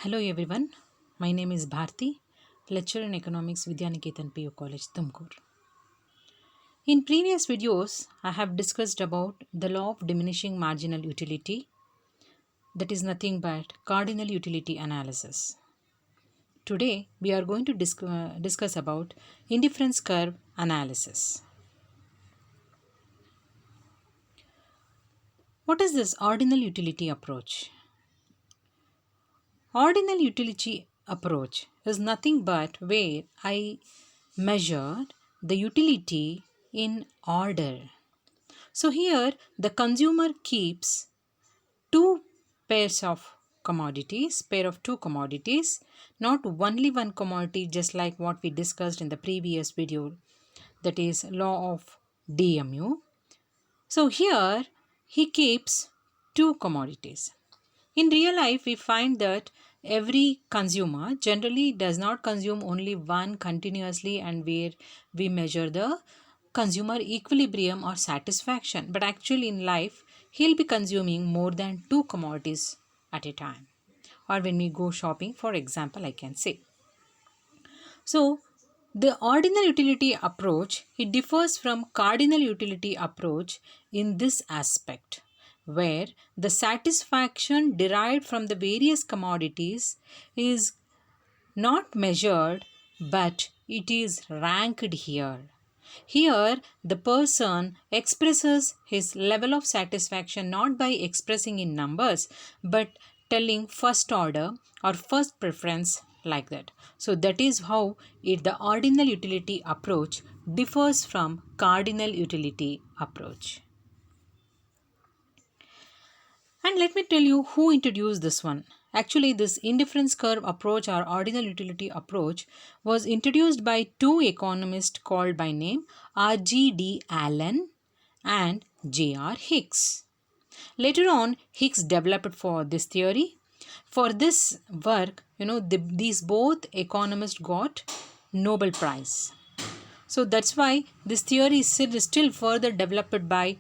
Hello everyone, my name is Bharti, lecturer in economics Vidyaniketan PU College, Tumkur. In previous videos, I have discussed about the law of diminishing marginal utility, that is nothing but cardinal utility analysis. Today, we are going to discuss about indifference curve analysis. What is this ordinal utility approach? Ordinal utility approach is nothing but where I measure the utility in order. So here the consumer keeps two pairs of pair of two commodities, not only one commodity, just like what we discussed in the previous video, that is law of DMU. So here he keeps two commodities. In real life, we find that every consumer generally does not consume only one continuously, and where we measure the consumer equilibrium or satisfaction. But actually, in life, he'll be consuming more than two commodities at a time. Or when we go shopping, for example, I can say. So, the ordinal utility approach, it differs from cardinal utility approach in this aspect, where the satisfaction derived from the various commodities is not measured but it is ranked here. Here, the person expresses his level of satisfaction not by expressing in numbers but telling first order or first preference, like that. So, that is how the ordinal utility approach differs from cardinal utility approach. And let me tell you who introduced this one. Actually, this indifference curve approach or ordinal utility approach was introduced by two economists called by name R.G.D. Allen and J.R. Hicks. Later on, Hicks developed for this theory. For this work, these both economists got Nobel Prize. So that's why this theory is still further developed by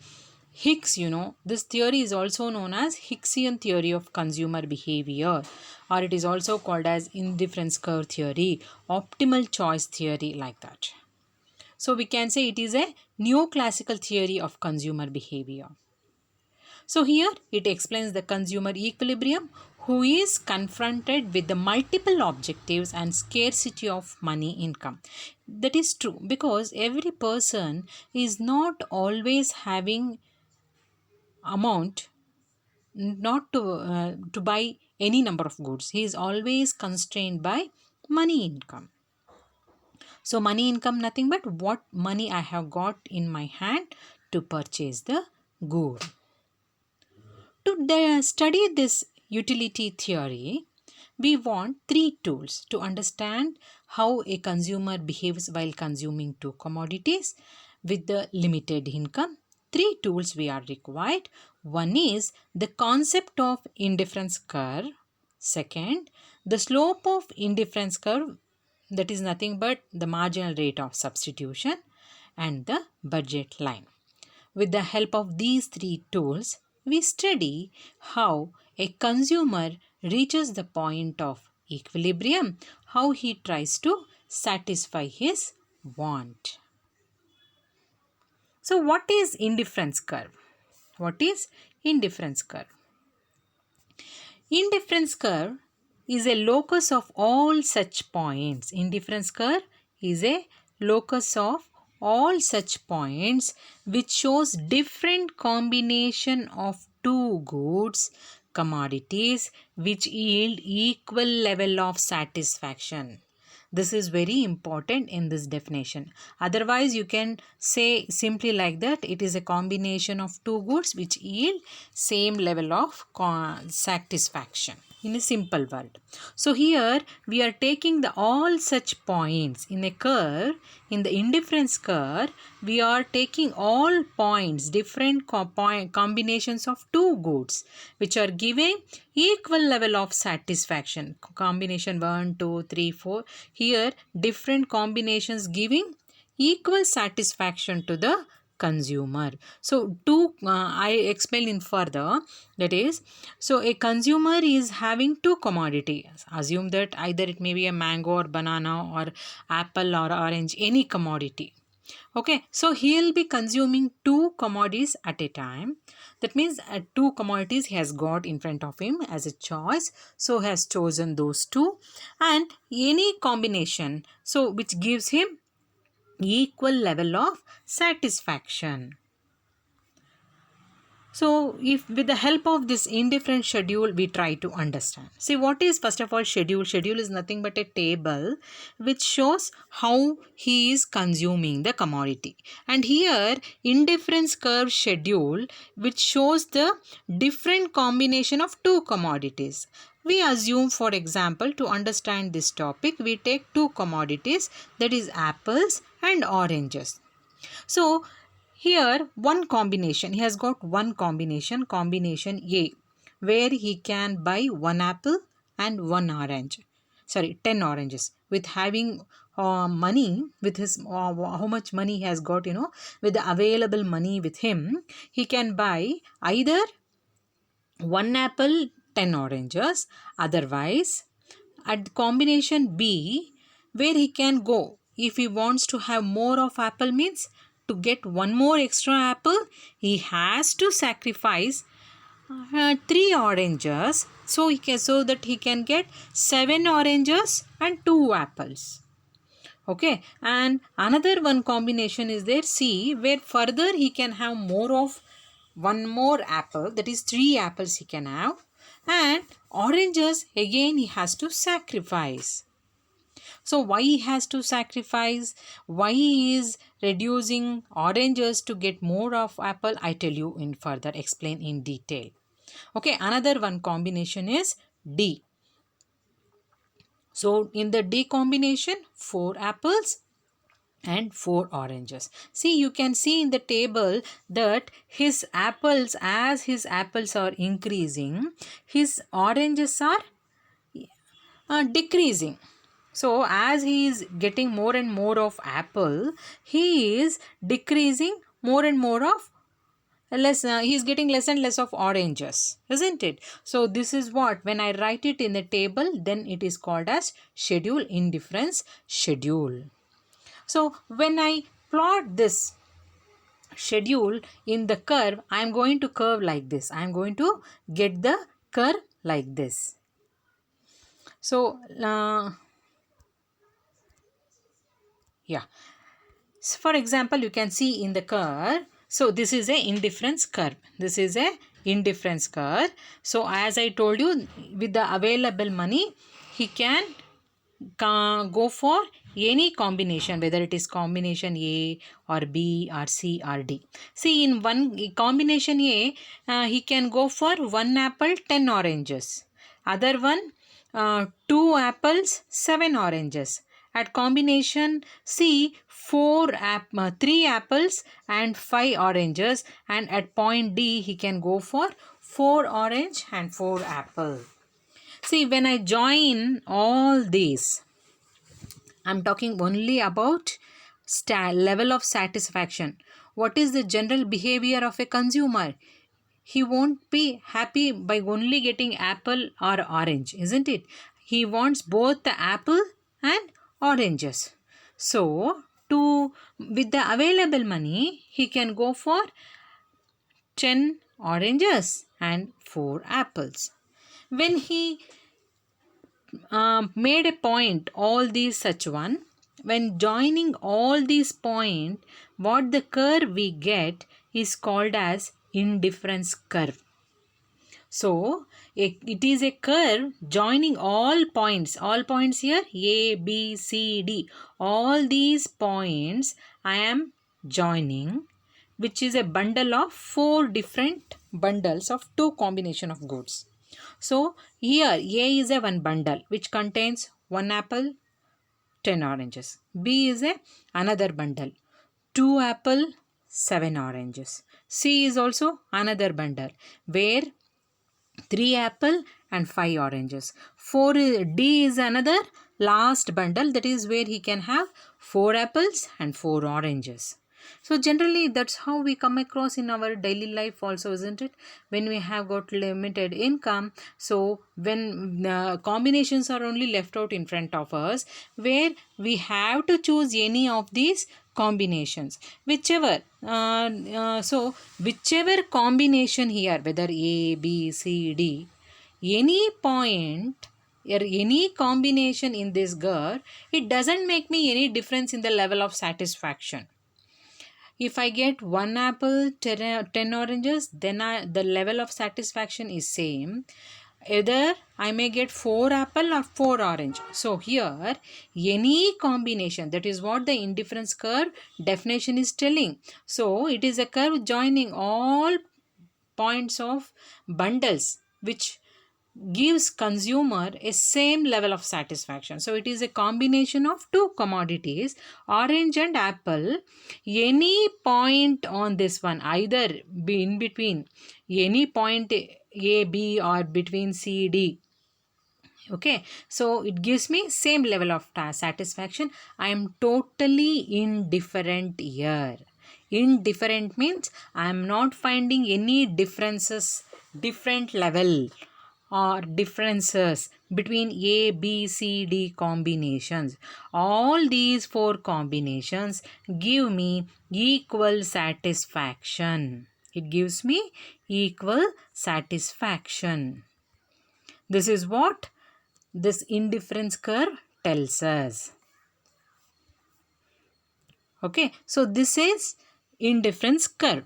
Hicks. This theory is also known as Hicksian theory of consumer behavior, or it is also called as indifference curve theory, optimal choice theory, like that. So we can say it is a neoclassical theory of consumer behavior. So here it explains the consumer equilibrium who is confronted with the multiple objectives and scarcity of money income. That is true because every person is not always having amount not to buy any number of goods. He is always constrained by money income. So money income nothing but what money I have got in my hand to purchase the good. To study this utility theory, we want three tools to understand how a consumer behaves while consuming two commodities with the limited income. Three tools we are required. One is the concept of indifference curve. Second, the slope of indifference curve, that is nothing but the marginal rate of substitution, and the budget line. With the help of these three tools, we study how a consumer reaches the point of equilibrium, how he tries to satisfy his want. So, what is indifference curve? What is indifference curve? Indifference curve is a locus of all such points. Indifference curve is a locus of all such points which shows different combination of two goods, commodities which yield equal level of satisfaction. This is very important in this definition. Otherwise, you can say simply like that it is a combination of two goods which yield same level of satisfaction in a simple word. So here we are taking the all such points in a curve. In the indifference curve, we are taking all points, different combinations of two goods which are giving equal level of satisfaction. Combination 1, 2, 3, 4. Here different combinations giving equal satisfaction to the consumer. So I explain in further, that is, so a consumer is having two commodities. Assume that either it may be a mango or banana or apple or orange, any commodity. Okay, so he'll be consuming two commodities at a time. That means two commodities he has got in front of him as a choice. So has chosen those two, and any combination, so which gives him equal level of satisfaction. So, if with the help of this indifferent schedule, we try to understand. See, what is first of all schedule? Schedule is nothing but a table which shows how he is consuming the commodity. And here, indifference curve schedule, which shows the different combination of two commodities. We assume, for example, to understand this topic, we take two commodities, that is apples and oranges. So, here one combination, he has got one combination A, where he can buy one apple and one orange. Sorry, 10 oranges. With having money, with his how much money he has got, with the available money with him, he can buy either one apple, 10 oranges. Otherwise, at combination B, where he can go, if he wants to have more of apple, means to get one more extra apple, he has to sacrifice 3 oranges, so that he can get 7 oranges and 2 apples. Okay, and another one combination is there, C, where further he can have more of one more apple, that is 3 apples he can have, and oranges again he has to sacrifice. So why he has to sacrifice, why he is reducing oranges to get more of apple, I tell you in further, explain in detail. Okay, another one combination is D. So in the D combination, 4 apples and 4 oranges. See, you can see in the table that his apples, as his apples are increasing, his oranges are decreasing. So as he is getting more and more of apple, he is decreasing more and more of less, he is getting less and less of oranges, isn't it? So this is what, when I write it in the table, then it is called as schedule, indifference schedule. So when I plot this schedule in the curve, I am going to curve like this. I am going to get the curve like this. So yeah. So for example, you can see in the curve. So this is a indifference curve. This is a indifference curve. So as I told you, with the available money, he can go for any combination, whether it is combination A or B or C or D. See, in one combination A, he can go for 1 apple, 10 oranges. Other one, 2 apples, 7 oranges. At combination C, 3 apples and 5 oranges. And at point D, he can go for 4 orange and 4 apple. See, when I join all these, I'm talking only about level of satisfaction. What is the general behavior of a consumer? He won't be happy by only getting apple or orange, isn't it? He wants both the apple and oranges. So, with the available money, he can go for 10 oranges and 4 apples. When he made a point, all these such one, when joining all these point, what the curve we get is called as indifference curve. So it is a curve joining all points here, A, B, C, D, all these points I am joining, which is a bundle of 4 different bundles of 2 combination of goods. So here A is a one bundle which contains 1 apple, 10 oranges. B is another bundle, 2 apple, 7 oranges. C is also another bundle where 3 apple and 5 oranges. D is another last bundle, that is where he can have 4 apples and 4 oranges. So generally that's how we come across in our daily life also, isn't it? When we have got limited income, so when combinations are only left out in front of us, where we have to choose any of these combinations, whichever whichever combination here, whether A, B, C, D, any point or any combination in this GER, it doesn't make me any difference in the level of satisfaction. If I get 1 apple, 10 oranges, then the level of satisfaction is same. Either I may get 4 apple or 4 orange. So here, any combination, that is what the indifference curve definition is telling. So it is a curve joining all points of bundles which gives consumer a same level of satisfaction. So it is a combination of two commodities, orange and apple. Any point on this one, either be in between any point A, B or between C, D. Okay, so it gives me same level of satisfaction. I am totally indifferent here. Indifferent means I am not finding any differences, different level or differences between A, B, C, D combinations. All these four combinations give me equal satisfaction. It gives me equal satisfaction. This is what this indifference curve tells us. Okay, so this is indifference curve.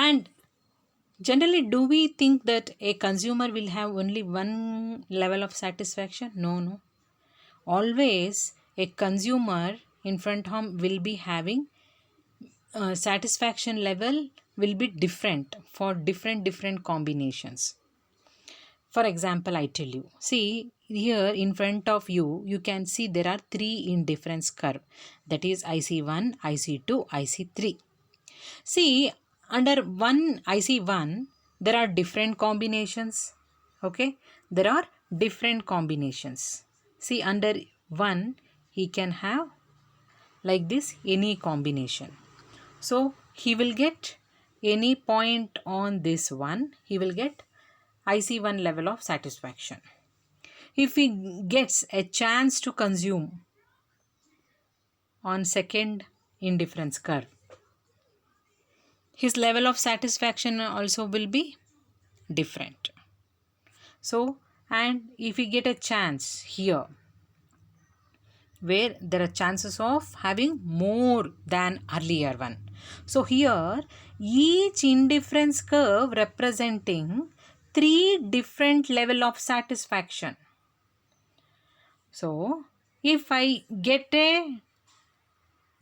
And generally, do we think that a consumer will have only one level of satisfaction? No, no. Always a consumer in front of him will be having satisfaction level will be different for different combinations. For example, I tell you, see here in front of you, you can see there are three indifference curve, that is IC1, IC2, IC3. See, under one IC1, there are different combinations. Okay, there are different combinations. See, under 1, he can have like this any combination. So, he will get any point on this one, he will get IC1 level of satisfaction. If he gets a chance to consume on second indifference curve, his level of satisfaction also will be different. So, and if we get a chance here where there are chances of having more than earlier one. So here each indifference curve representing three different level of satisfaction. So if I get a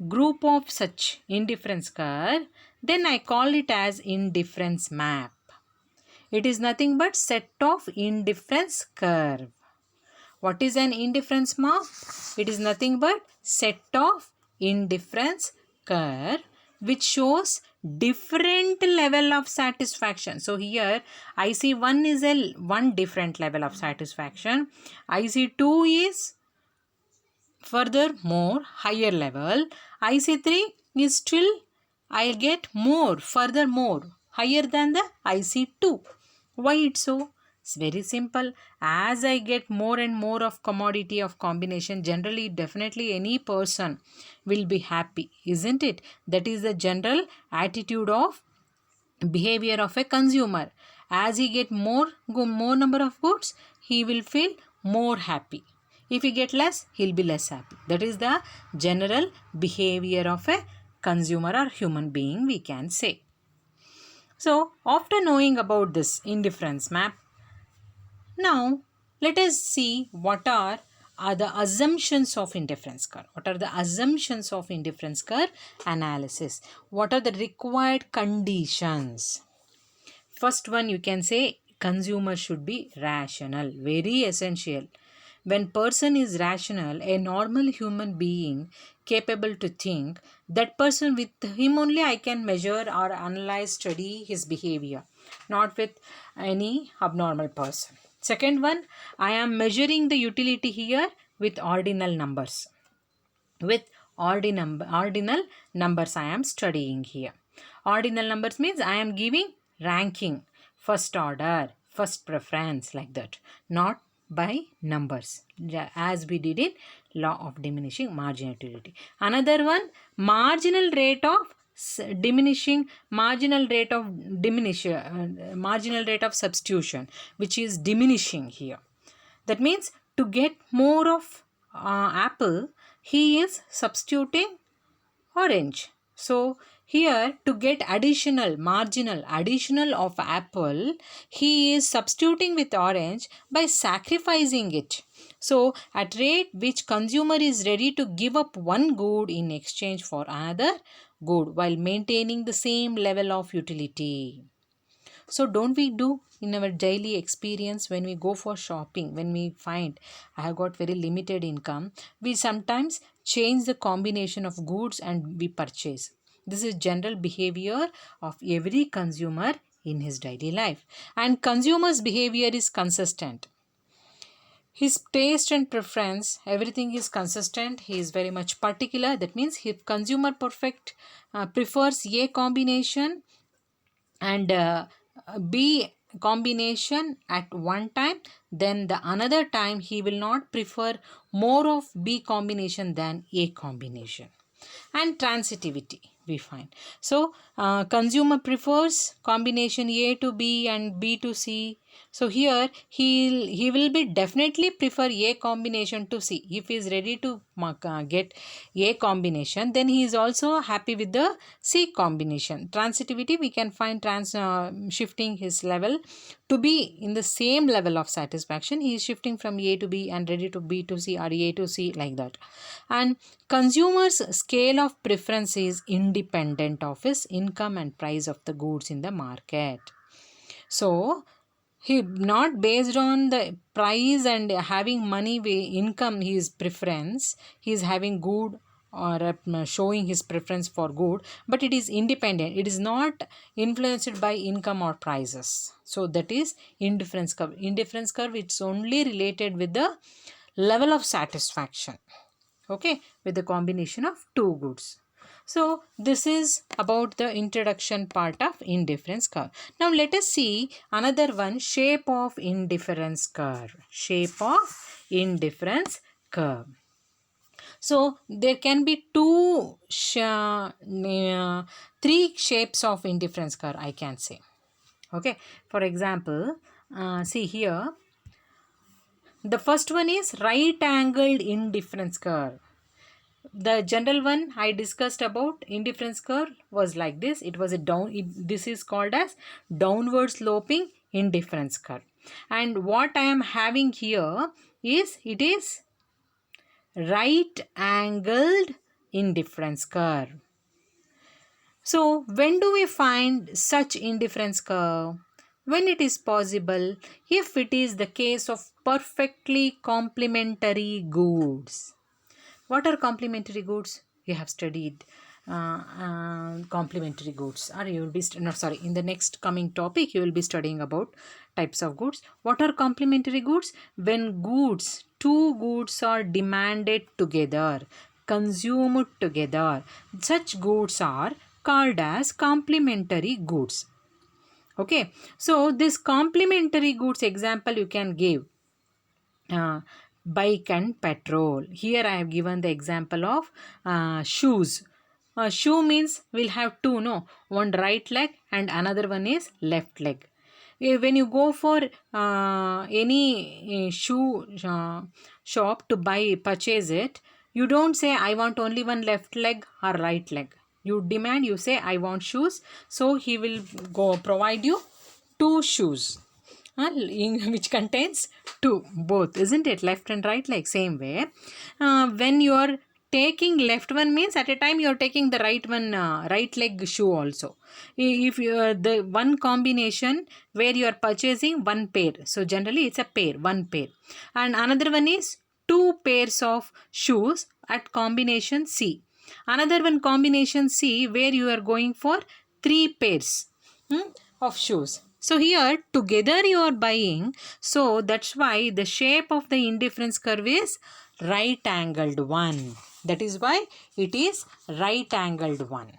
group of such indifference curve, then I call it as indifference map. It is nothing but set of indifference curve. What is an indifference map? It is nothing but set of indifference curve which shows different level of satisfaction. So here IC1 is a one different level of satisfaction. IC2 is furthermore higher level. IC3 is still I'll get more furthermore higher than the IC2. Why it's so? It's very simple. As I get more and more of commodity of combination, generally definitely any person will be happy, isn't it? That is the general attitude of behavior of a consumer. As he get more number of goods, he will feel more happy. If he get less, he'll be less happy. That is the general behavior of a consumer or human being, we can say. So after knowing about this indifference map, now let us see what are the assumptions of indifference curve. What are the assumptions of indifference curve analysis? What are the required conditions? First one, you can say consumer should be rational. Very essential. When person is rational, a normal human being capable to think, that person, with him only I can measure or analyze, study his behavior, not with any abnormal person. Second one, I am measuring the utility here with ordinal numbers. with ordinal numbers I am studying here. Ordinal numbers means I am giving ranking, first order, first preference, like that, not by numbers, as we did in law of diminishing marginal utility. Another one, marginal rate of diminishing, marginal rate of marginal rate of substitution, which is diminishing here. That means to get more of apple, he is substituting orange. So here, to get additional of apple, he is substituting with orange by sacrificing it. So at rate which consumer is ready to give up one good in exchange for another good while maintaining the same level of utility. So don't we do in our daily experience when we go for shopping, when we find I have got very limited income, we sometimes change the combination of goods and we purchase. This is general behavior of every consumer in his daily life. And consumer's behavior is consistent. His taste and preference, everything is consistent. He is very much particular. That means if consumer prefers A combination and B combination at one time, then the another time he will not prefer more of B combination than A combination. And transitivity we find. So consumer prefers combination A to B and B to C. So here he will be definitely prefer A combination to C. If he is ready to get A combination, then he is also happy with the C combination. Transitivity, we can find shifting his level to be in the same level of satisfaction. He is shifting from A to B and ready to B to C or A to C, like that. And consumer's scale of preference is independent of his income and price of the goods in the market. So he not based on the price and having money income, his preference, he is having good or showing his preference for good, but it is independent. It is not influenced by income or prices. So that is indifference curve. Indifference curve, it's only related with the level of satisfaction, okay, with the combination of two goods. So this is about the introduction part of indifference curve. Now let us see another one, shape of indifference curve. Shape of indifference curve. So there can be three shapes of indifference curve, I can say. Okay, for example, see here, the first one is right angled indifference curve. The general one I discussed about indifference curve was like this. It was a this is called as downward sloping indifference curve. And what I am having here is, it is right angled indifference curve. So when do we find such indifference curve? When it is possible, if it is the case of perfectly complementary goods. What are complementary goods? You have studied complementary goods, or you will be in the next coming topic you will be studying about types of goods. What are complementary goods? When two goods are demanded together, consumed together, such goods are called as complementary goods. Okay, so this complementary goods example you can give. Bike and petrol. Here I have given the example of shoes. Shoe means we'll have two, no? One right leg and another one is left leg. When you go for any shoe shop to purchase it, you don't say I want only one left leg or right leg. You demand, you say I want shoes. So he will go provide you two shoes. Which contains two, both, isn't it? Left and right leg. Same way, when you are taking left one means at a time you are taking the right one, right leg shoe also. If you the one combination where you are purchasing one pair, so generally it's a pair, one pair, and another one is two pairs of shoes at combination C. Another one combination C where you are going for three pairs of shoes. So here together you are buying. So that's why the shape of the indifference curve is right angled one. That is why it is right angled one.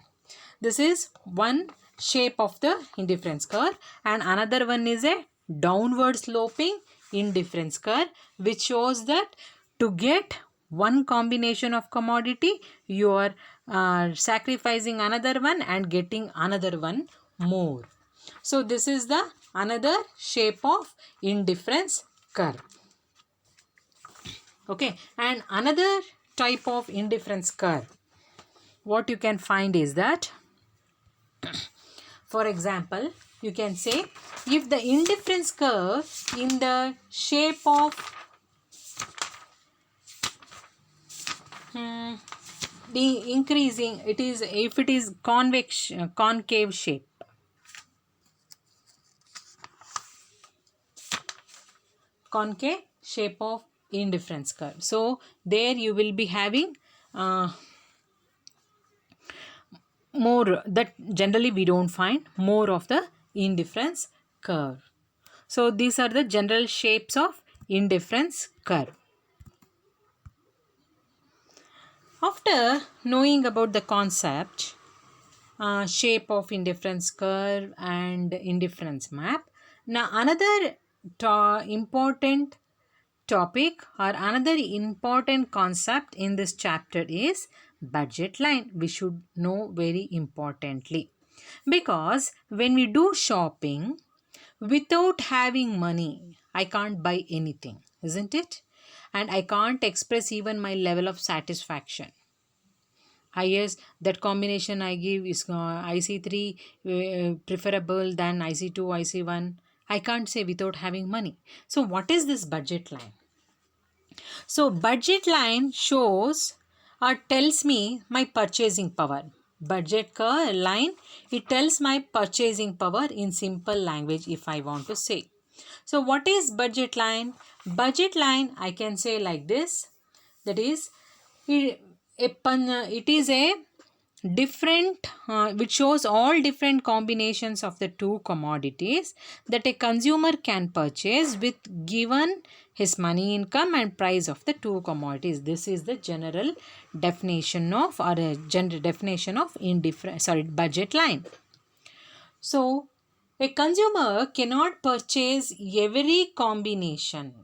This is one shape of the indifference curve, and another one is a downward sloping indifference curve, which shows that to get one combination of commodity, you are sacrificing another one and getting another one more. So this is the another shape of indifference curve. Okay, and another type of indifference curve, what you can find is that, for example, you can say if the indifference curve in the shape of the increasing, it is, if it is convex concave shape, concave shape of indifference curve. So there you will be having more, that generally we don't find more of the indifference curve. So these are the general shapes of indifference curve. After knowing about the concept, shape of indifference curve and indifference map, now another important topic or another important concept in this chapter is budget line. We should know very importantly, because when we do shopping, without having money, I can't buy anything, isn't it? And I can't express even my level of satisfaction. Highest that combination I give is IC3 preferable than IC2, IC1. I can't say without having money. So what is this budget line? So budget line shows or tells me my purchasing power. Budget line, it tells my purchasing power in simple language if I want to say. So what is budget line? Budget line, I can say like this, that is it is a different which shows all different combinations of the two commodities that a consumer can purchase with given his money income and price of the two commodities. This is the general definition of, or a general definition of budget line. So a consumer cannot purchase every combination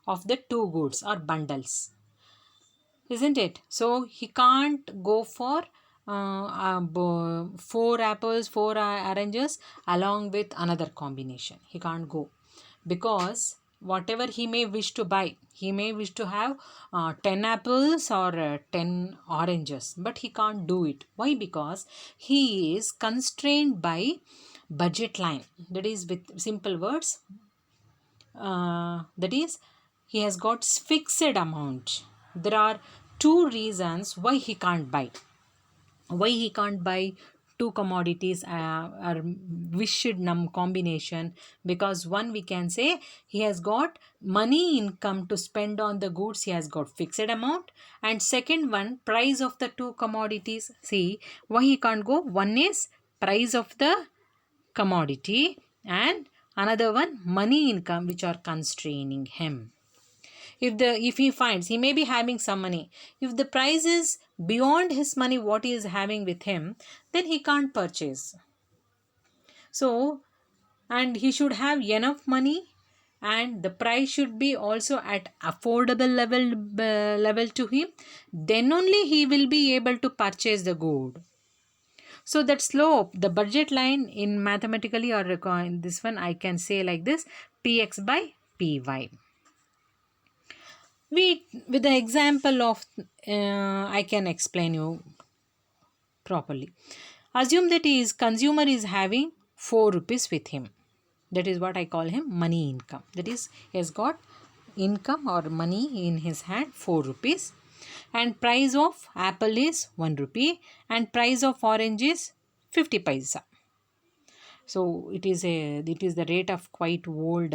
of the two goods or bundles, isn't it? So he can't go for 4 apples, 4 oranges along with another combination. He can't go, because whatever he may wish to buy, he may wish to have 10 apples or 10 oranges, but he can't do it. Why? Because he is constrained by budget line. That is, with simple words, that is, he has got fixed amount. There are two reasons why he can't buy. Why he can't buy two commodities or wished combination? Because one, we can say he has got money income to spend on the goods, he has got fixed amount. And second one, price of the two commodities. See why he can't go. One is price of the commodity, and another one, money income, which are constraining him. If he finds, he may be having some money, if the price is beyond his money what he is having with him, then he can't purchase. So, and he should have enough money, and the price should be also at affordable level to him, then only he will be able to purchase the good. So that slope, the budget line in mathematically, or in this one, I can say like this, Px by Py. With the example of, I can explain you properly. Assume that consumer is having 4 rupees with him. That is what I call him money income. That is, he has got income or money in his hand, 4 rupees. And price of apple is 1 rupee, and price of orange is 50 paisa. So it is the rate of quite old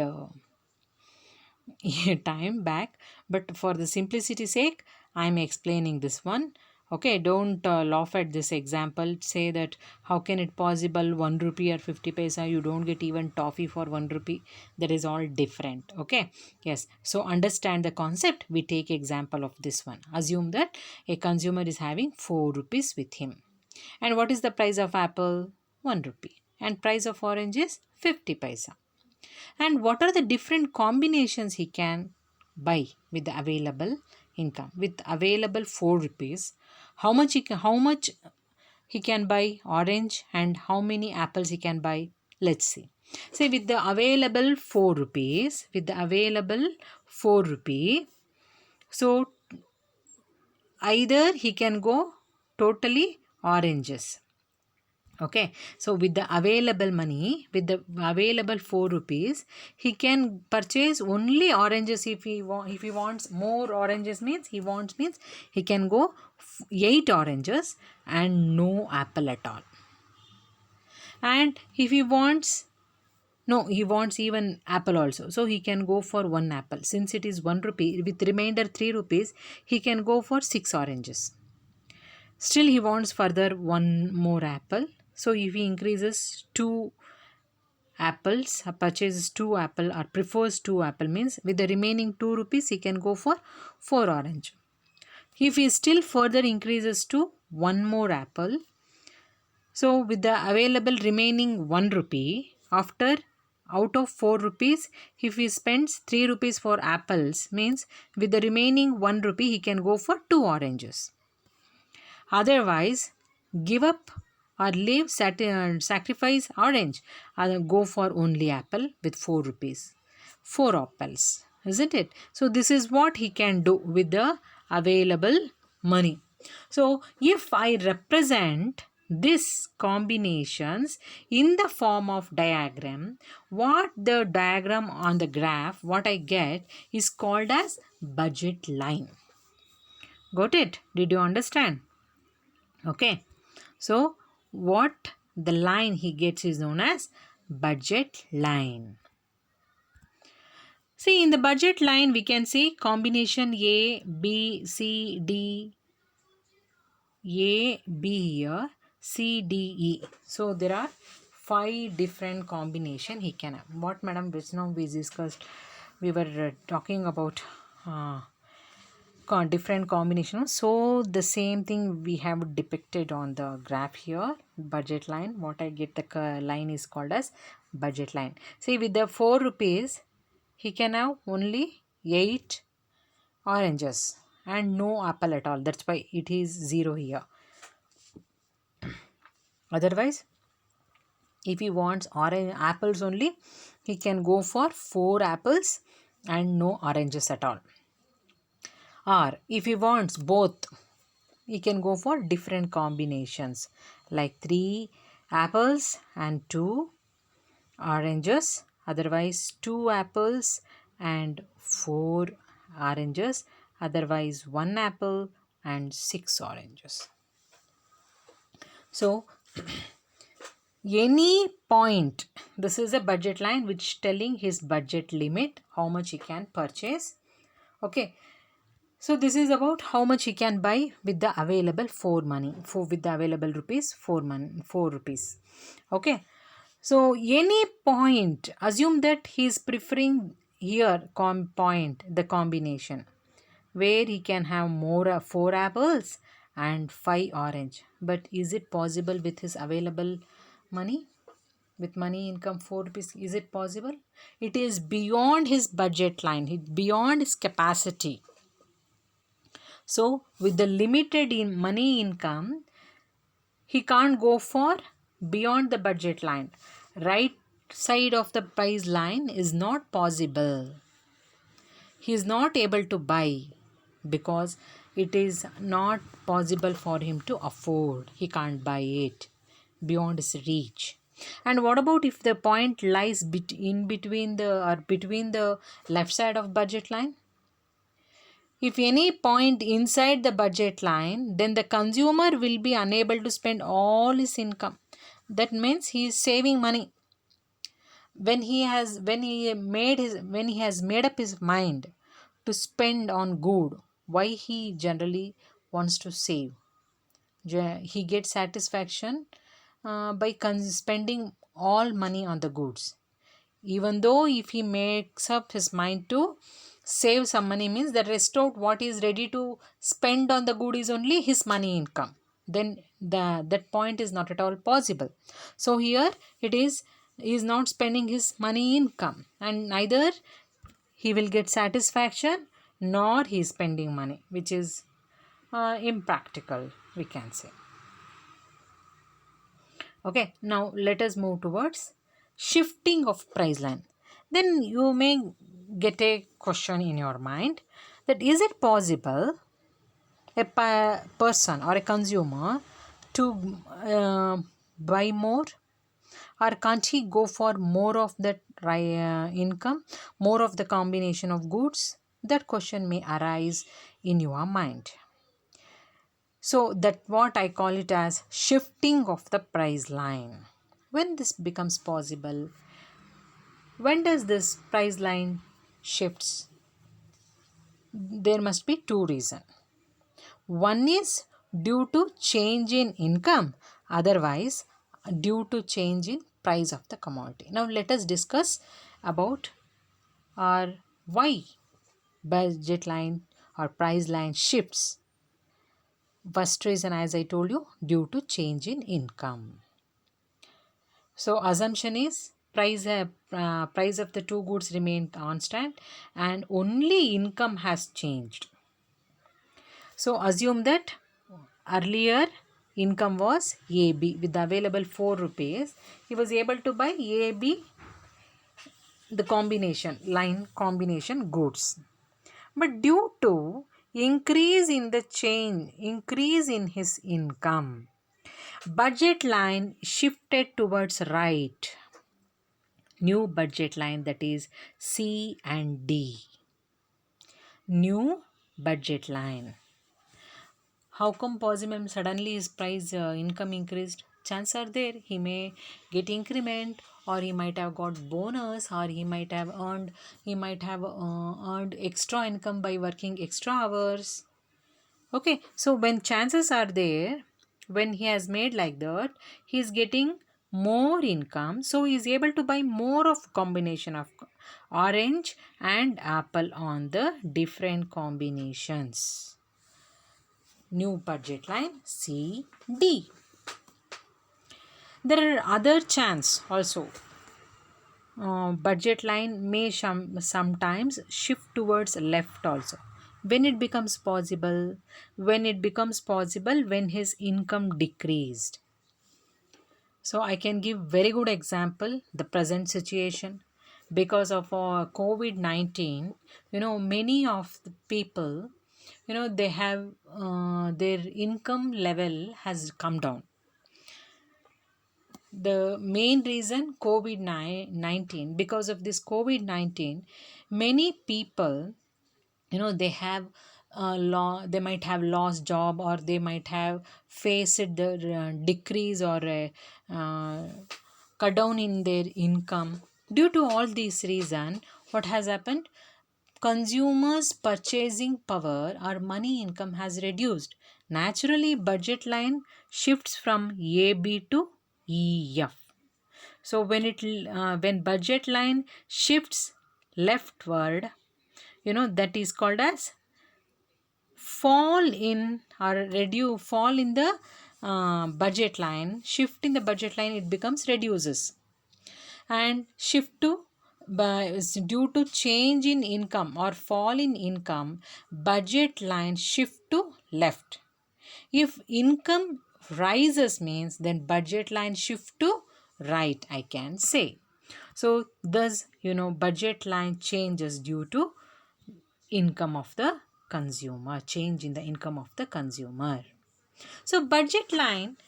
time back, but for the simplicity sake I am explaining this one. Okay, don't laugh at this example. Say that how can it possible 1 rupee or 50 paisa you don't get even toffee for 1 rupee. That is all different. Okay, yes. So understand the concept. We take example of this one. Assume that a consumer is having 4 rupees with him. And what is the price of apple? 1 rupee. And price of orange is 50 paisa. And what are the different combinations he can buy with the available income? With available 4 rupees, how much he can buy orange and how many apples he can buy? Let's see. Say with the available 4 rupees, with the available 4 rupee, so either he can go totally oranges. Okay, so with the available money, with the available 4 rupees, he can purchase only oranges. If he wants more oranges, means he can go 8 oranges and no apple at all. And if he wants, no, he wants even apple also, so he can go for 1 apple. Since it is 1 rupee, with remainder 3 rupees, he can go for 6 oranges. Still he wants further 1 more apple. So if he increases 2 apples, purchases 2 apple or prefers 2 apple, means with the remaining 2 rupees he can go for 4 orange. If he still further increases to 1 more apple, so with the available remaining 1 rupee, after out of 4 rupees, if he spends 3 rupees for apples, means with the remaining 1 rupee he can go for 2 oranges. Otherwise, give up or leave sacrifice orange and go for only apple with 4 rupees. 4 apples, isn't it? So this is what he can do with the available money. So if I represent these combinations in the form of diagram, what the diagram on the graph, what I get is called as budget line. Got it? Did you understand? Okay, so what the line he gets is known as budget line. See, in the budget line we can see combination A, B, C, D, A, B here, C, D, E. So there are 5 different combination he can have. What Madam Vishnu we discussed, we were talking about different combinations. So the same thing we have depicted on the graph here, budget line. What I get, the line is called as budget line. See, with the 4 rupees he can have only 8 oranges and no apple at all. That's why it is 0 here. Otherwise, if he wants orange apples only, he can go for 4 apples and no oranges at all. Or if he wants both, he can go for different combinations like 3 apples and 2 oranges, otherwise 2 apples and 4 oranges, otherwise 1 apple and 6 oranges. So any point, this is a budget line which telling his budget limit, how much he can purchase. Okay, so this is about how much he can buy with the available 4 money, with the available rupees 4 rupees. Okay, so any point, assume that he is preferring here the combination where he can have more 4 apples and 5 orange. But is it possible with his available money? With money income 4 rupees, is it possible? It is beyond his budget line, beyond his capacity. So with the limited money income, he can't go for beyond the budget line. Right side of the price line is not possible. He is not able to buy because it is not possible for him to afford. He can't buy it beyond his reach. And what about if the point lies between the left side of budget line? If any point inside the budget line, then the consumer will be unable to spend all his income. That means he is saving money. When he has made up his mind to spend on good, why he generally wants to save? he gets satisfaction by spending all money on the goods. Even though if he makes up his mind to save some money, means the rest of what he is ready to spend on the good is only his money income, then that point is not at all possible. So here it is, he is not spending his money income, and neither he will get satisfaction nor he is spending money, which is impractical, we can say. Okay, now let us move towards shifting of price line. Then you may get a question in your mind, that is it possible a person or a consumer to buy more, or can't he go for more of that income, more of the combination of goods? That question may arise in your mind. So that what I call it as shifting of the price line. When this becomes possible, when does this price line shifts? There must be two reasons. One is due to change in income, otherwise due to change in price of the commodity. Now let us discuss about our why budget line or price line shifts. First reason, as I told you, due to change in income. So assumption is price of the two goods remain constant and only income has changed. So assume that earlier income was AB with the available 4 rupees. He was able to buy AB, the combination line combination goods. But due to increase in his income, budget line shifted towards right. New budget line, that is C and D. New budget line. How come possible suddenly his price income increased? Chances are there he may get increment, or he might have got bonus, or he might have earned extra income by working extra hours. Okay, so when chances are there, when he has made like that, he is getting more income, so he is able to buy more of combination of orange and apple on the different combinations. New budget line C, D. There are other chance also. Budget line may sometimes shift towards left also. When it becomes possible, when his income decreased. So I can give very good example, the present situation. Because of COVID-19, many of the people, they have their income level has come down. The main reason COVID-19, because of this COVID-19, many people, they have they might have lost job, or they might have faced the decrease or cut down in their income. Due to all these reasons, what has happened? Consumers purchasing power or money income has reduced. Naturally budget line shifts from AB to EF. So when budget line shifts leftward, that is called as fall in the budget line. Shift in the budget line, it becomes reduces. And shift to due to change in income or fall in income, budget line shift to left. If income rises, means then budget line shift to right, I can say. So thus budget line changes due to income of the consumer, change in the income of the consumer. So budget line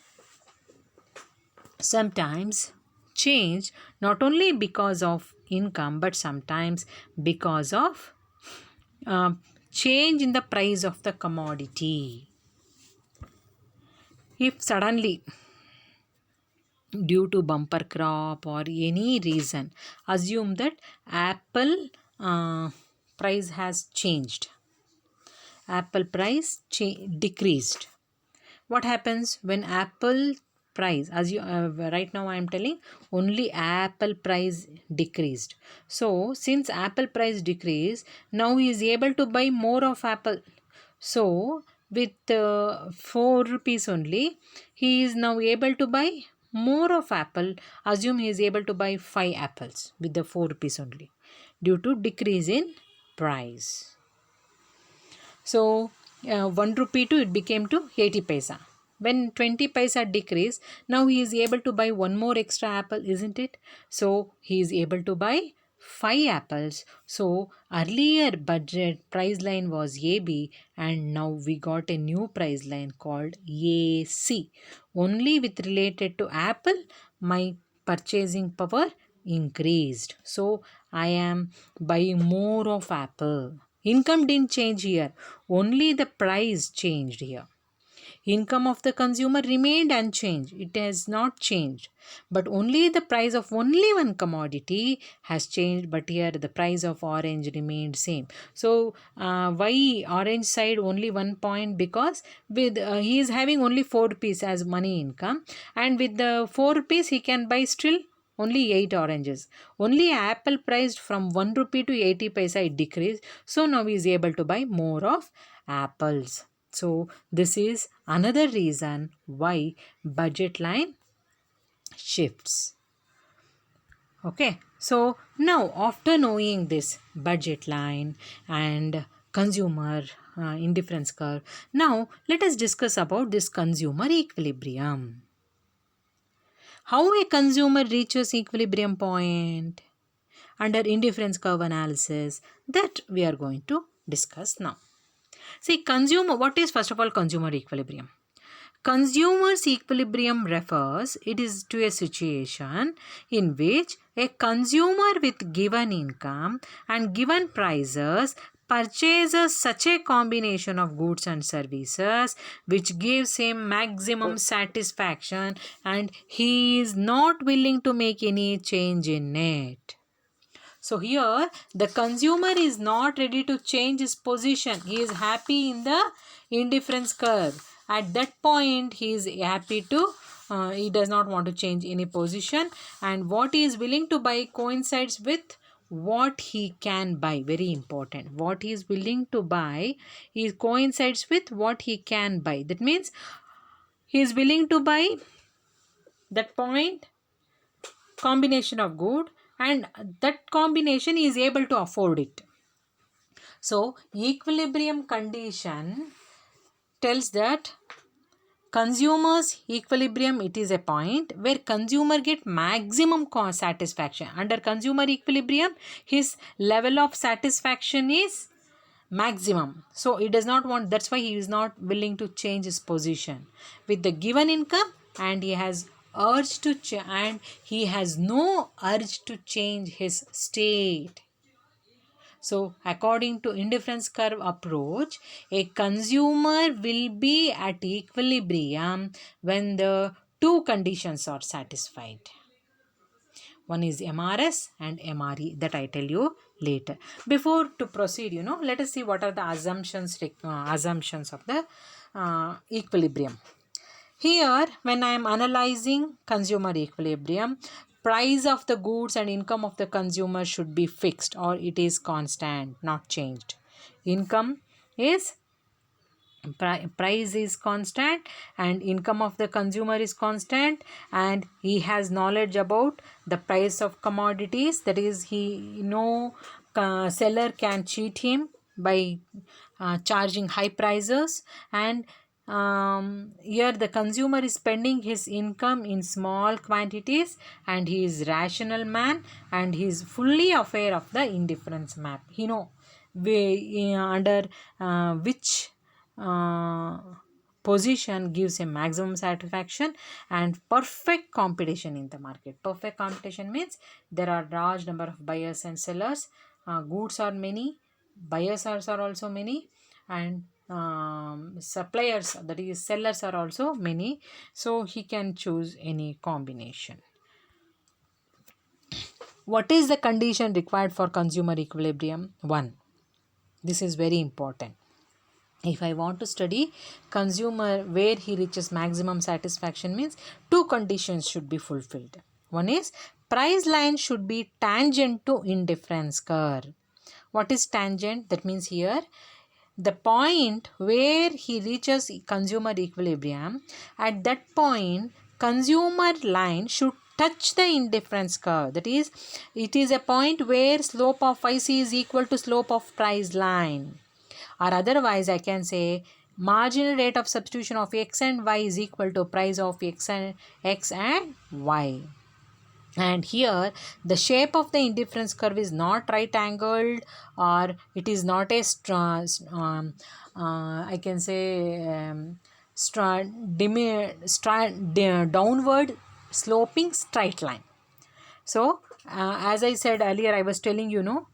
sometimes change not only because of income, but sometimes because of change in the price of the commodity. If suddenly due to bumper crop or any reason, assume that apple price has changed, apple price decreased. what happens when apple price, as you right now I am telling, only apple price decreased. So since apple price decreased, now he is able to buy more of apple. So with 4 rupees only, he is now able to buy more of apple. Assume he is able to buy 5 apples with the 4 rupees only, due to decrease in price. So 1 rupee to it became to 80 paisa. When 20 paisa decrease, now he is able to buy one more extra apple, isn't it? So he is able to buy 5 apples. So earlier budget price line was AB, and now we got a new price line called AC. Only with related to apple, my purchasing power increased. So I am buying more of apple. Income didn't change here, only the price changed here. Income of the consumer remained unchanged. It has not changed. But only the price of only one commodity has changed. But here the price of orange remained same. So why orange side only 1 point? Because with he is having only 4 rupees as money income. And with the 4 rupees he can buy still only 8 oranges. Only apple priced from 1 rupee to 80 paisa it decreased. So now he is able to buy more of apples. So this is another reason why budget line shifts. Okay, so now after knowing this budget line and consumer indifference curve, now let us discuss about this consumer equilibrium. How a consumer reaches equilibrium point under indifference curve analysis, that we are going to discuss now. See, consumer, what is first of all consumer equilibrium? Consumer's equilibrium refers, it is to a situation in which a consumer with given income and given prices purchases such a combination of goods and services which gives him maximum satisfaction, and he is not willing to make any change in it. So here the consumer is not ready to change his position. He is happy in the indifference curve. At that point he is happy to he does not want to change any position, and what he is willing to buy coincides with what he can buy. Very important. What he is willing to buy is coincides with what he can buy. That means he is willing to buy that point combination of good, and that combination is able to afford it. So equilibrium condition tells that consumers equilibrium, it is a point where consumer get maximum satisfaction. Under consumer equilibrium, his level of satisfaction is maximum. So he does not want, that's why he is not willing to change his position with the given income, and he has urge to and he has no urge to change his state. So according to indifference curve approach, a consumer will be at equilibrium when the two conditions are satisfied. One is MRS and MRE, that I tell you later. Before to proceed, let us see what are the assumptions of the equilibrium. Here, when I am analyzing consumer equilibrium, price of the goods and income of the consumer should be fixed, or it is constant, not changed. Income is price is constant and income of the consumer is constant, and he has knowledge about the price of commodities. That is, seller can cheat him by charging high prices, and here the consumer is spending his income in small quantities, and he is rational man, and he is fully aware of the indifference map. Under which position gives him maximum satisfaction and perfect competition in the market. Perfect competition means there are large number of buyers and sellers. Goods are many, buyers are also many, and suppliers, that is sellers, are also many. So he can choose any combination. What is the condition required for consumer equilibrium? 1. This is very important. If I want to study consumer where he reaches maximum satisfaction, means two conditions should be fulfilled. One is price line should be tangent to indifference curve. What is tangent? That means here the point where he reaches consumer equilibrium, at that point consumer line should touch the indifference curve. That is, it is a point where slope of IC is equal to slope of price line. Or otherwise I can say marginal rate of substitution of x and y is equal to price of x and y. And here the shape of the indifference curve is not right angled, or it is not a I can say downward sloping straight line. So as I said earlier, I was telling you,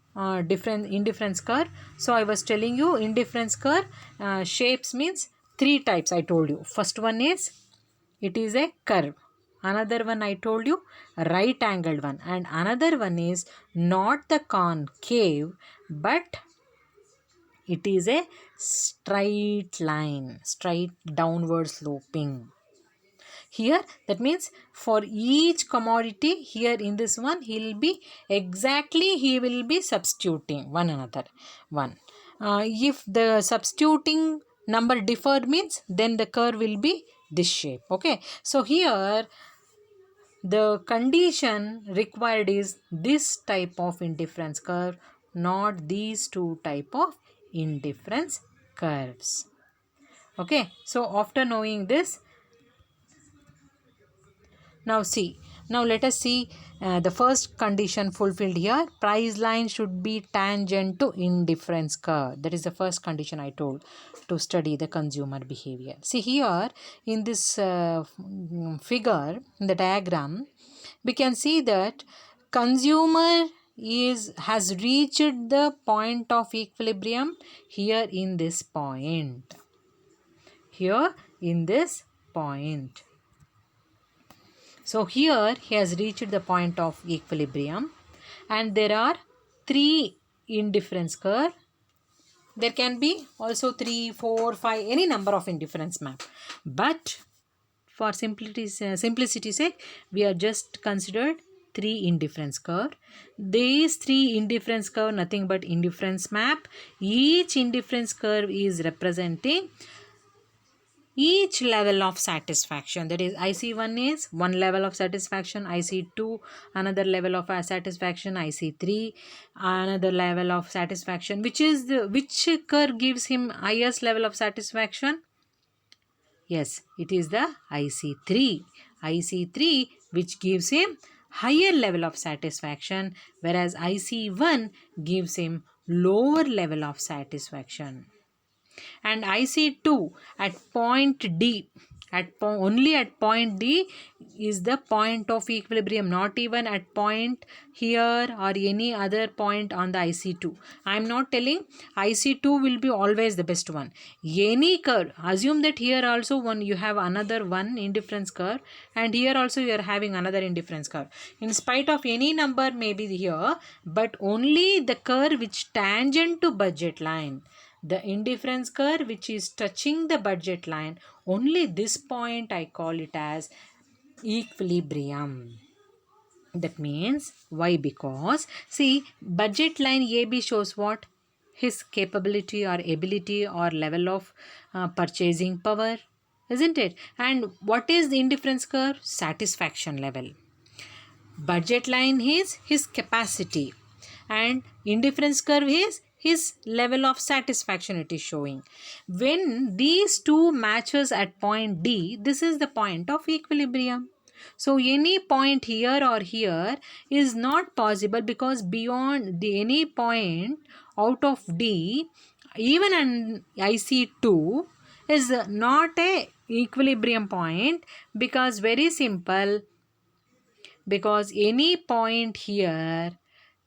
different indifference curve. So I was telling you indifference curve shapes means three types. I told you first one is it is a curve, another one I told you right angled one, and another one is not the concave but it is a straight line, straight downward sloping. Here that means for each commodity, here in this one he will be substituting one another one. If the substituting number differed means then the curve will be this shape. Okay, so here the condition required is this type of indifference curve, not these two type of indifference curves. Okay, so after knowing this, now let us see the first condition fulfilled here. Price line should be tangent to indifference curve. That is the first condition I told to study the consumer behavior. See here in this figure, in the diagram, we can see that consumer has reached the point of equilibrium here in this point. Here in this point. So here he has reached the point of equilibrium and there are three indifference curve. There can be also 3, 4, 5, any number of indifference map. But for simplicity's sake, we are just considered 3 indifference curve. These 3 indifference curve nothing but indifference map. Each indifference curve is representing each level of satisfaction. That is, IC1 is one level of satisfaction, IC2 another level of satisfaction, IC3 another level of satisfaction. Which curve gives him highest level of satisfaction? Yes, it is the IC3 which gives him higher level of satisfaction, whereas IC1 gives him lower level of satisfaction. And IC2 at point D, only at point D is the point of equilibrium, not even at point here or any other point on the IC2. I am not telling IC2 will be always the best one. Any curve, assume that here also you have another one indifference curve and here also you are having another indifference curve. In spite of any number may be here, but only the curve which tangent to budget line, the indifference curve which is touching the budget line, only this point I call it as equilibrium. That means why? Because see, budget line AB shows what? His capability or ability or level of purchasing power, isn't it? And what is the indifference curve? Satisfaction level. Budget line is his capacity and indifference curve is his level of satisfaction it is showing. When these two matches at point D, this is the point of equilibrium. So any point here or here is not possible because beyond any point out of D, even an IC2 is not a equilibrium point, because very simple, because any point here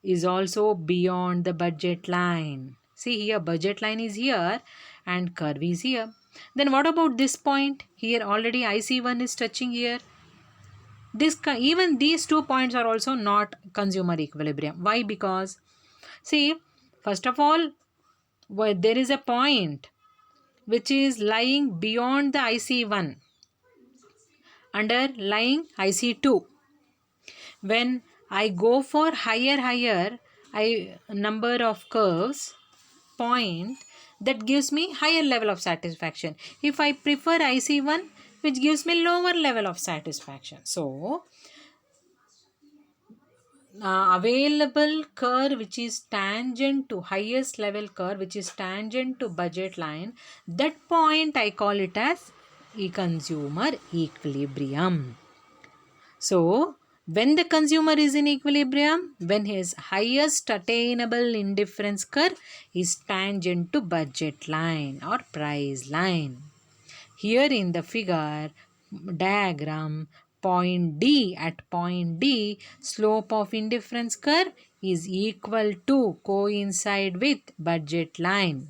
is also beyond the budget line. See here, budget line is here and curve is here. Then what about this point? Here already IC1 is touching here. Even these 2 points are also not consumer equilibrium. Why? Because see, first of all, there is a point which is lying beyond the IC1 underlying IC2. When I go for higher number of curves point, that gives me higher level of satisfaction. If I prefer IC1, which gives me lower level of satisfaction. So available curve which is tangent to highest level curve which is tangent to budget line, that point I call it as consumer equilibrium. So when the consumer is in equilibrium, when his highest attainable indifference curve is tangent to budget line or price line. Here in the figure diagram, at point D, slope of indifference curve is equal to coincide with budget line.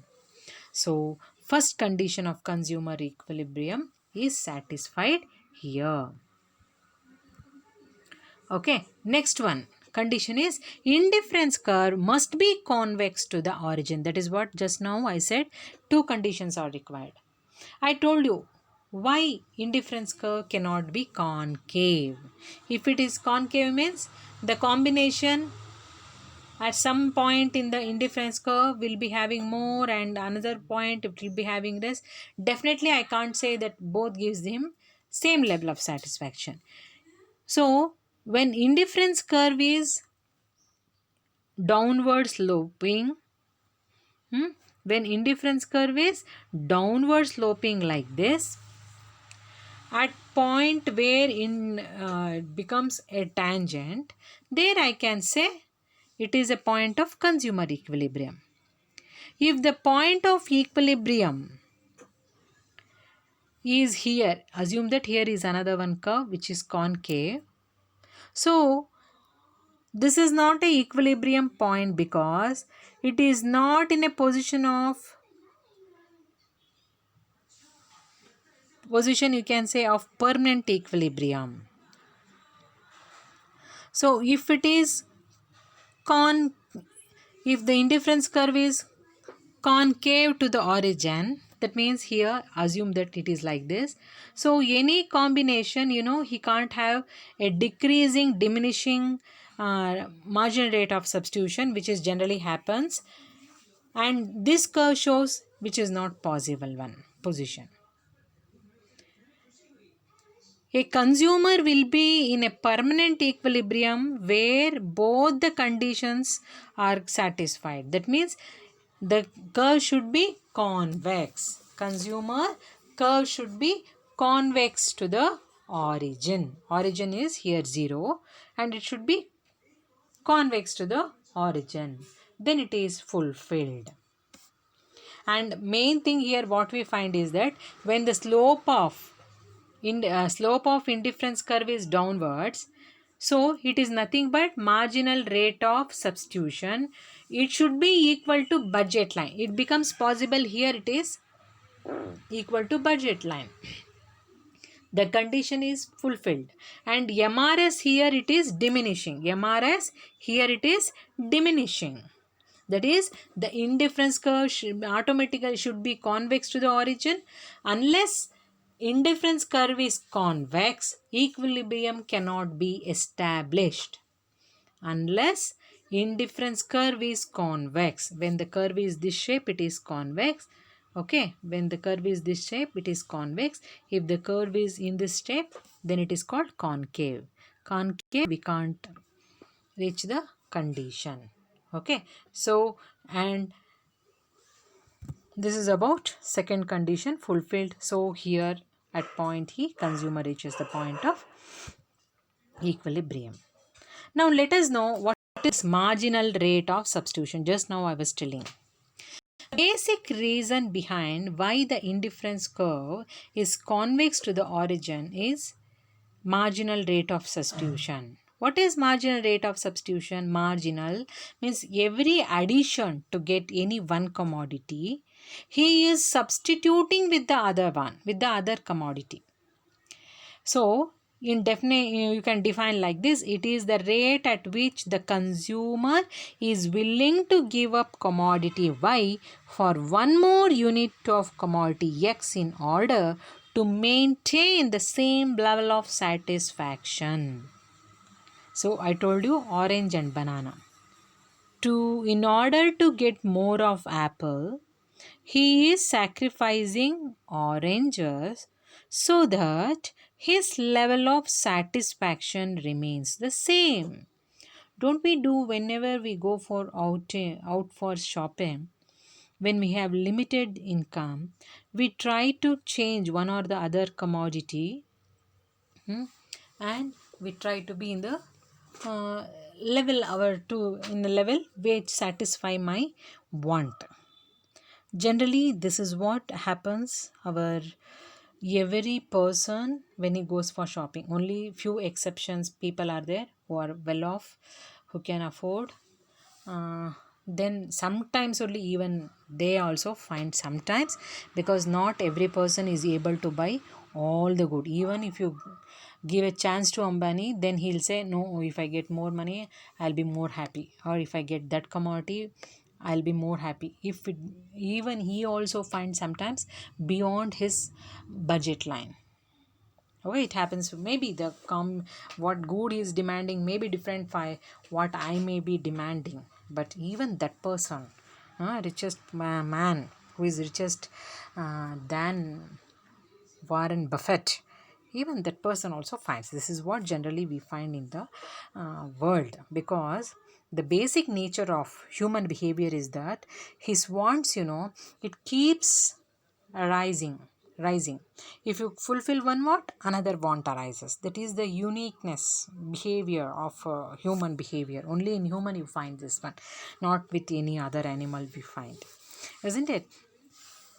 So first condition of consumer equilibrium is satisfied here. Okay, next one condition is indifference curve must be convex to the origin. That is what just now I said, two conditions are required. I told you why indifference curve cannot be concave. If it is concave means the combination at some point in the indifference curve will be having more and another point it will be having less. Definitely I can't say that both gives him same level of satisfaction. So when indifference curve is downward sloping, when indifference curve is downward sloping like this, at point where it becomes a tangent, there I can say it is a point of consumer equilibrium. If the point of equilibrium is here, assume that here is another one curve which is concave. So this is not a equilibrium point because it is not in a position you can say of permanent equilibrium. So if it is if the indifference curve is concave to the origin, that means here assume that it is like this. So any combination, he can't have a decreasing, diminishing marginal rate of substitution, which is generally happens, and this curve shows which is not possible one position. A consumer will be in a permanent equilibrium where both the conditions are satisfied. That means the curve should be convex. Consumer curve should be convex to the origin. Origin is here 0 and it should be convex to the origin. Then it is fulfilled. And main thing here what we find is that when the slope of indifference curve is downwards, so it is nothing but marginal rate of substitution. It should be equal to budget line. It becomes possible here it is equal to budget line. The condition is fulfilled. And MRS here it is diminishing. MRS here it is diminishing. That is, the indifference curve automatically should be convex to the origin. Unless indifference curve is convex, equilibrium cannot be established. Unless indifference curve is convex. When the curve is this shape, it is convex. Okay, when the curve is this shape, it is convex. If the curve is in this shape, then it is called concave. Concave, we can't reach the condition. Okay, so and this is about second condition fulfilled. So here at point E, consumer reaches the point of equilibrium. Now let us know what is marginal rate of substitution. Just now I was telling. Basic reason behind why the indifference curve is convex to the origin is marginal rate of substitution. What is marginal rate of substitution? Marginal means every addition to get any one commodity, he is substituting with the other one, with the other commodity. So, you can define like this: it is the rate at which the consumer is willing to give up commodity Y for one more unit of commodity X in order to maintain the same level of satisfaction. So I told you orange and banana. In order to get more of apple, he is sacrificing oranges so that his level of satisfaction remains the same. Don't we do whenever we go for out for shopping? When we have limited income, we try to change one or the other commodity, and we try to be in the uh, in the level which satisfy my want. Generally this is what happens our every person when he goes for shopping. Only few exceptions people are there who are well off, who can afford, uh, then sometimes only even they also find sometimes, because not every person is able to buy all the good. Even if you give a chance to Ambani, then he'll say no, if I get more money I'll be more happy, or if I get that commodity I'll be more happy. If it, even he also finds sometimes beyond his budget line. Okay, it happens. Maybe the what good he is demanding may be different by what I may be demanding. But even that person, richest man who is richest than Warren Buffett, even that person also finds. This is what generally we find in the world, because the basic nature of human behavior is that his wants, it keeps rising. If you fulfill one want, another want arises. That is the uniqueness behavior of human behavior. Only in human you find this one, not with any other animal we find, isn't it?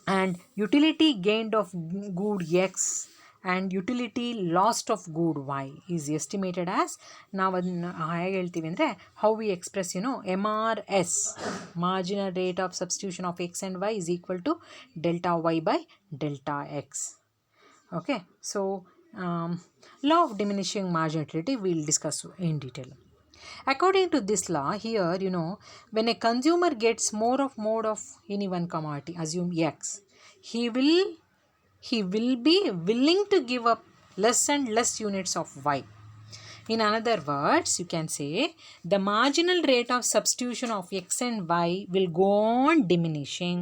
And utility gained of good X and utility lost of good Y is estimated as, ನಾವು ಅದನ್ನ ಹೇಗೆ ಹೇಳ್ತೀವಿ ಅಂದರೆ, how we express, MRS, marginal rate of substitution of X and Y is equal to delta Y by delta X. Okay, so law of diminishing marginality we'll discuss in detail. According to this law, here, when a consumer gets more of any one commodity, assume X, he will be willing to give up less and less units of Y. In other words, you can say the marginal rate of substitution of X and Y will go on diminishing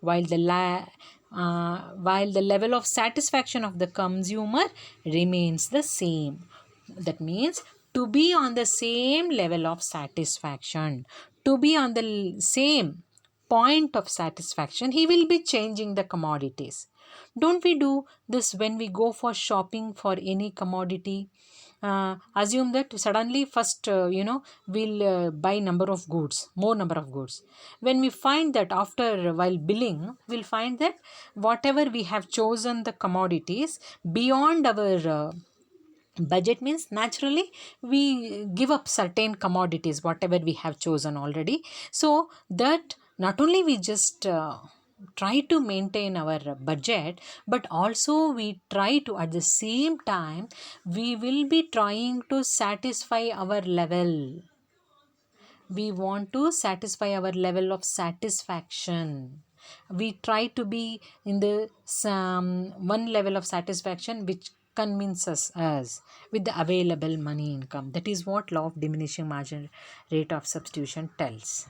while the level of satisfaction of the consumer remains the same. That means to be on the same level of satisfaction, to be on the same point of satisfaction, he will be changing the commodities. Don't we do this when we go for shopping for any commodity? Assume that suddenly first we'll buy more number of goods. When we find that after while billing, we'll find that whatever we have chosen the commodities beyond our budget, means naturally we give up certain commodities whatever we have chosen already, so that not only we just try to maintain our budget, but also we try to at the same time we will be trying to satisfy our level. We want to satisfy our level of satisfaction. We try to be in the one level of satisfaction which convinces us with the available money income. That is what law of diminishing marginal rate of substitution tells.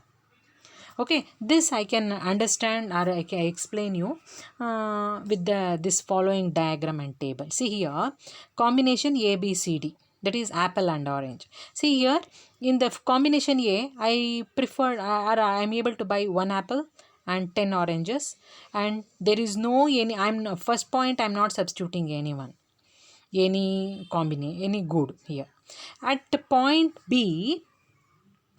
Okay, this I can understand, or I can explain you with this following diagram and table. See here, combination A, B, C, D, that is apple and orange. See here, in the combination A, I prefer, or I am able to buy one apple and 10 oranges, and there is no any, first point, I am not substituting any good here. At point B,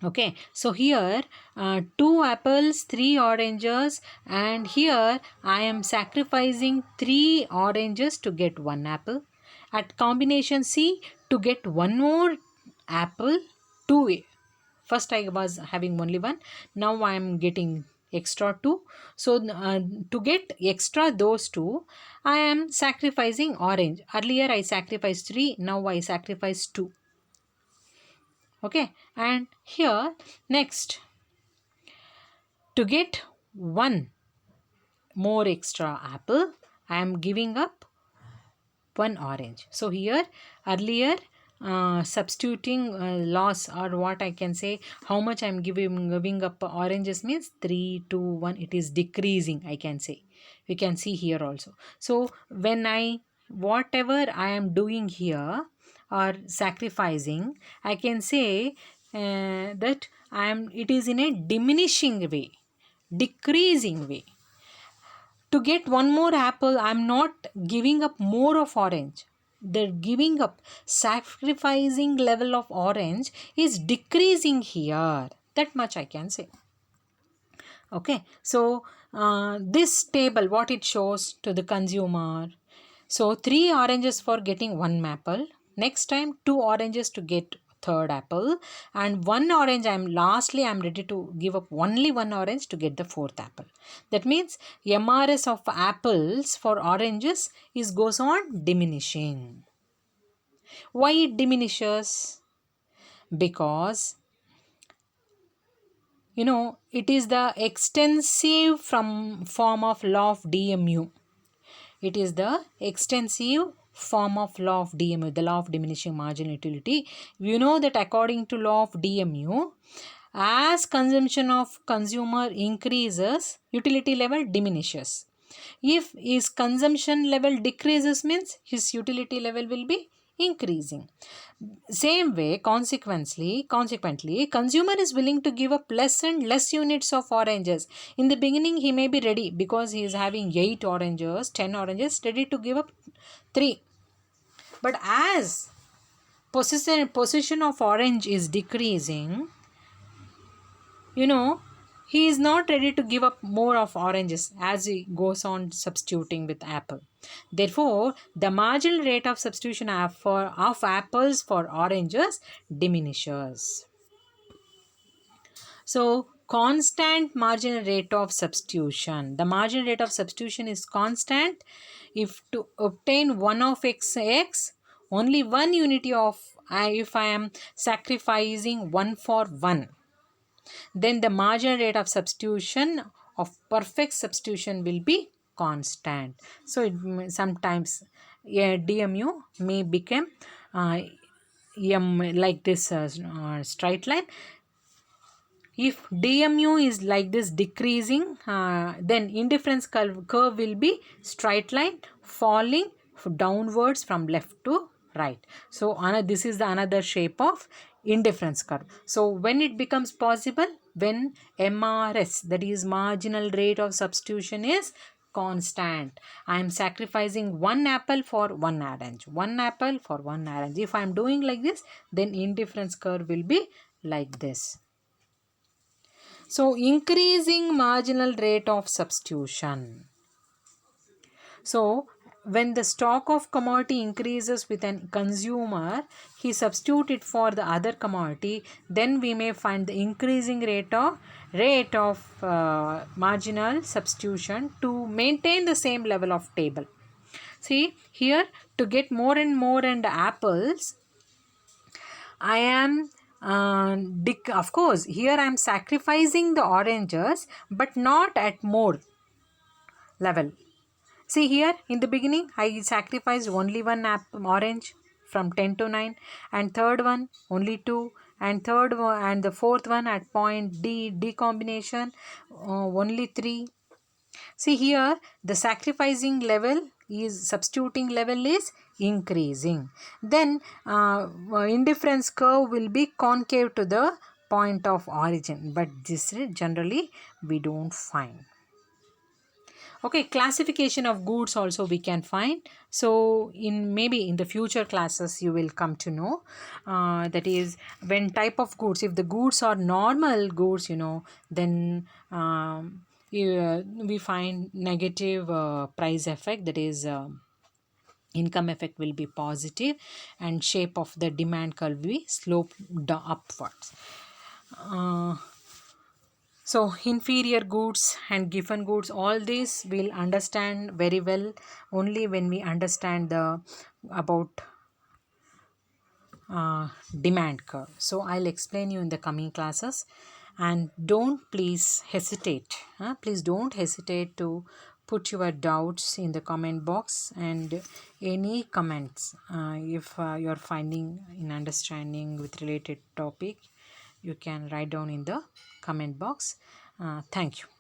okay, so here 2 apples, 3 oranges, and here I am sacrificing 3 oranges to get 1 apple. At combination C, to get one more apple, 2. First I was having only one, now I am getting extra 2. So to get extra those 2, I am sacrificing orange. Earlier I sacrificed 3, now I sacrifice 2. Okay, and here next, to get 1 more extra apple, I am giving up 1 orange. So here earlier substituting loss, or what I can say, how much I am giving up oranges means 3 to 1, it is decreasing, I can say. We can see here also. So when I, whatever I am doing here or sacrificing, I can say that it is in a diminishing way, decreasing way. To get 1 more apple, I'm not giving up more of orange. The giving up, sacrificing level of orange is decreasing here, that much I can say. Okay, so this table, what it shows to the consumer, so 3 oranges for getting 1 apple, next time 2 oranges to get third apple, and 1 orange I'm ready to give up only 1 orange to get the fourth apple. That means MRS of apples for oranges is goes on diminishing. Why it diminishes? Because it is the extensive form of law of DMU. It is the extensive form of law of DMU, the law of diminishing marginal utility. You know that according to law of DMU, as consumption of consumer increases, utility level diminishes. If his consumption level decreases, means his utility level will be increasing. Same way, consequently, consumer is willing to give up less and less units of oranges. In the beginning, he may be ready because he is having 8 oranges, 10 oranges, ready to give up 3. But as possession of orange is decreasing, he is not ready to give up more of oranges as he goes on substituting with apple. Therefore, the marginal rate of substitution of apples for oranges diminishes. So, constant marginal rate of substitution. The marginal rate of substitution is constant if to obtain 1 of x, only 1 unity of if I am sacrificing 1 for 1. Then the marginal rate of substitution of perfect substitution will be constant. So sometimes DMU may become like this straight line. If DMU is like this decreasing, then indifference curve will be straight line falling downwards from left to right. So this is the another shape of indifference curve. So when it becomes possible, when MRS, that is marginal rate of substitution, is constant. I am sacrificing 1 apple for 1 orange, 1 apple for 1 orange. If I am doing like this, then indifference curve will be like this. So increasing marginal rate of substitution. So when the stock of commodity increases with an consumer, he substitute it for the other commodity, then we may find the increasing rate of marginal substitution to maintain the same level of table. See here, to get more and more and apples, I am of course here I am sacrificing the oranges, but not at more level. See here, in the beginning I sacrificed only 1 orange from 10 to 9, and third one only 2, and third one and the fourth one at point D combination only 3. See here, the sacrificing level is, substituting level is increasing. Then indifference curve will be concave to the point of origin, but this generally we don't find. Okay, classification of goods also we can find. So maybe in the future classes you will come to know, that is, when type of goods, if the goods are normal goods, then we find negative price effect, that is income effect will be positive, and shape of the demand curve will be slope upwards. So inferior goods and given goods, all this we'll understand very well only when we understand the about demand curve. So I'll explain you in the coming classes, and don't please hesitate. Please don't hesitate to put your doubts in the comment box, and any comments if you're finding in understanding with related topic, you can write down in the comment box. Thank you.